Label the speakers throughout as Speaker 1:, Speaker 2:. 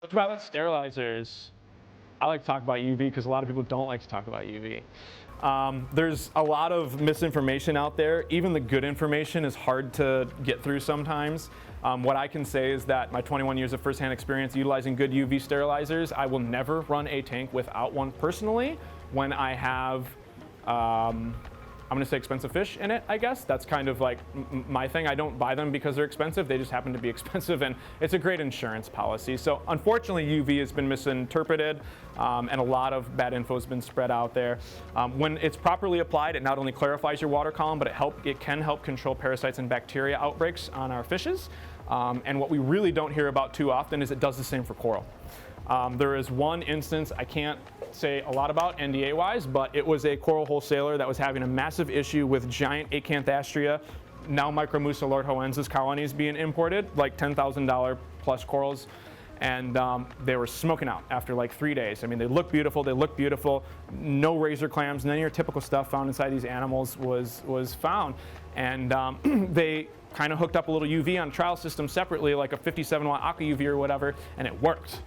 Speaker 1: Ultraviolet sterilizers. I like to talk about UV because a lot of people don't like to talk about UV. There's a lot of misinformation out there. Even the good information is hard to get through sometimes. What I can say is that my 21 years of firsthand experience utilizing good UV sterilizers, I will never run a tank without one personally when I have I'm going to say expensive fish in it, I guess. That's kind of like my thing. I don't buy them because they're expensive. They just happen to be expensive, and it's a great insurance policy. So unfortunately, UV has been misinterpreted, and a lot of bad info has been spread out there. When it's properly applied, it not only clarifies your water column, but it can help control parasites and bacteria outbreaks on our fishes. And what we really don't hear about too often is it does the same for coral. There is one instance I can't say a lot about NDA-wise, but it was a coral wholesaler that was having a massive issue with giant acanthastria, now Micromussa lordhoensis colonies being imported, like $10,000 plus corals, and they were smoking out after like 3 days. I mean, they look beautiful, no razor clams, none of your typical stuff found inside these animals was found. And they kind of hooked up a little UV on a trial system separately, like a 57 watt Aqua UV or whatever, and it worked.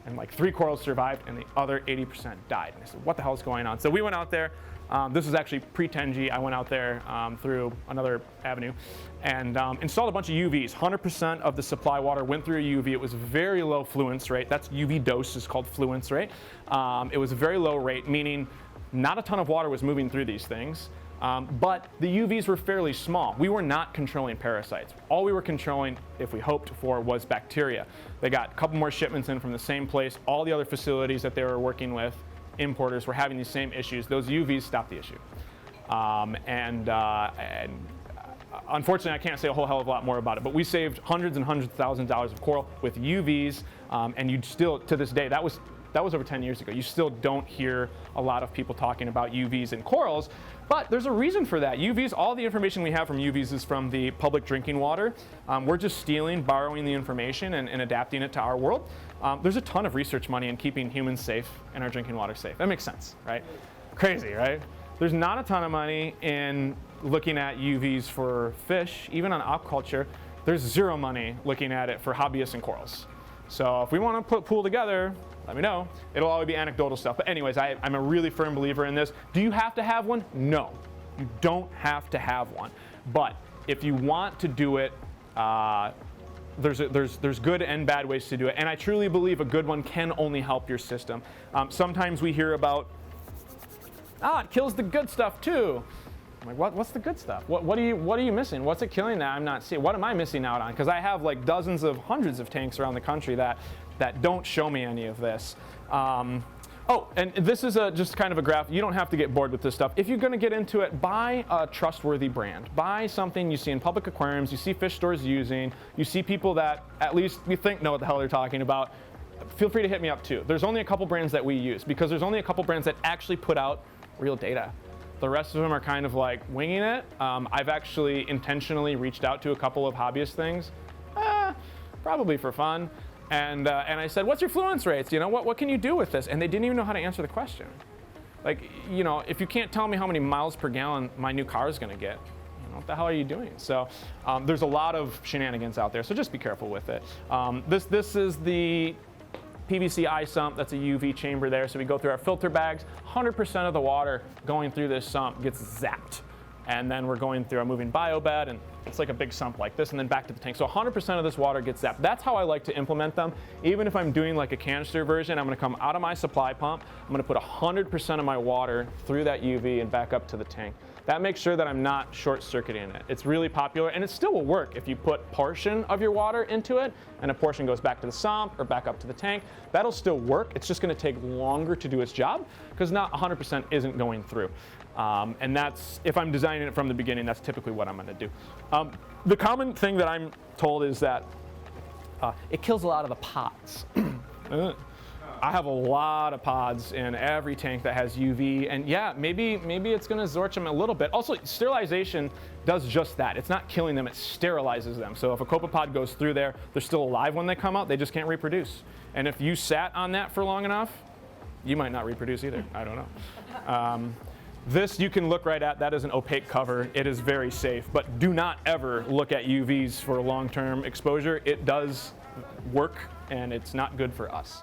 Speaker 1: And like 3 corals survived and the other 80% died. And I said, what the hell is going on? So we went out there. This was actually pre-10G. I went out there through another avenue and installed a bunch of UVs. 100% of the supply water went through a UV. It was very low fluence rate. That's UV dose is called fluence rate. It was a very low rate, meaning not a ton of water was moving through these things. But the UVs were fairly small. We were not controlling parasites. All we were controlling, if we hoped for, was bacteria. They got a couple more shipments in from the same place. All the other facilities that they were working with, importers, were having these same issues. Those UVs stopped the issue. Unfortunately, I can't say a whole hell of a lot more about it, but we saved hundreds and hundreds of thousands of dollars of coral with UVs, and you'd still, to this day, that was over 10 years ago. You still don't hear a lot of people talking about UVs and corals, but there's a reason for that. UVs, all the information we have from UVs is from the public drinking water. We're just borrowing the information and adapting it to our world. There's a ton of research money in keeping humans safe and our drinking water safe. That makes sense, right? Crazy, right? There's not a ton of money in looking at UVs for fish, even on aquaculture. There's zero money looking at it for hobbyists and corals. So if we want to put pool together, let me know. It'll always be anecdotal stuff. But anyways, I'm a really firm believer in this. Do you have to have one? No, you don't have to have one. But if you want to do it, there's good and bad ways to do it. And I truly believe a good one can only help your system. Sometimes we hear about, it kills the good stuff too. I'm like, what's the good stuff? What are you missing? What's it killing that I'm not seeing? What am I missing out on? Because I have like dozens of hundreds of tanks around the country that don't show me any of this. And this is just kind of a graph. You don't have to get bored with this stuff. If you're going to get into it, buy a trustworthy brand. Buy something you see in public aquariums, you see fish stores using, you see people that at least you think know what the hell they're talking about. Feel free to hit me up too. There's only a couple brands that we use because there's only a couple brands that actually put out real data. The rest of them are kind of like winging it. I've actually intentionally reached out to a couple of hobbyist things, probably for fun. And I said, what's your fluence rates? You know, what can you do with this? And they didn't even know how to answer the question. Like, you know, if you can't tell me how many miles per gallon my new car is going to get, you know, what the hell are you doing? So there's a lot of shenanigans out there, so just be careful with it. This is the PVC eye sump. That's a UV chamber there. So we go through our filter bags. 100% of the water going through this sump gets zapped. And then we're going through our moving biobed, and it's like a big sump like this, and then back to the tank. So 100% of this water gets zapped. That's how I like to implement them. Even if I'm doing like a canister version, I'm going to come out of my supply pump. I'm going to put 100% of my water through that UV and back up to the tank. That makes sure that I'm not short-circuiting it. It's really popular, and it still will work if you put a portion of your water into it, and a portion goes back to the sump or back up to the tank. That'll still work. It's just going to take longer to do its job because not 100% isn't going through. And that's, if I'm designing it from the beginning, that's typically what I'm going to do. The common thing that I'm told is that it kills a lot of the pods. I have a lot of pods in every tank that has UV, and yeah, maybe it's going to zorch them a little bit. Also, sterilization does just that. It's not killing them, it sterilizes them. So if a copepod goes through there, they're still alive when they come out, they just can't reproduce. And if you sat on that for long enough, you might not reproduce either. I don't know. This you can look right at. That is an opaque cover. It is very safe, but do not ever look at UVs for long-term exposure. It does work, and it's not good for us.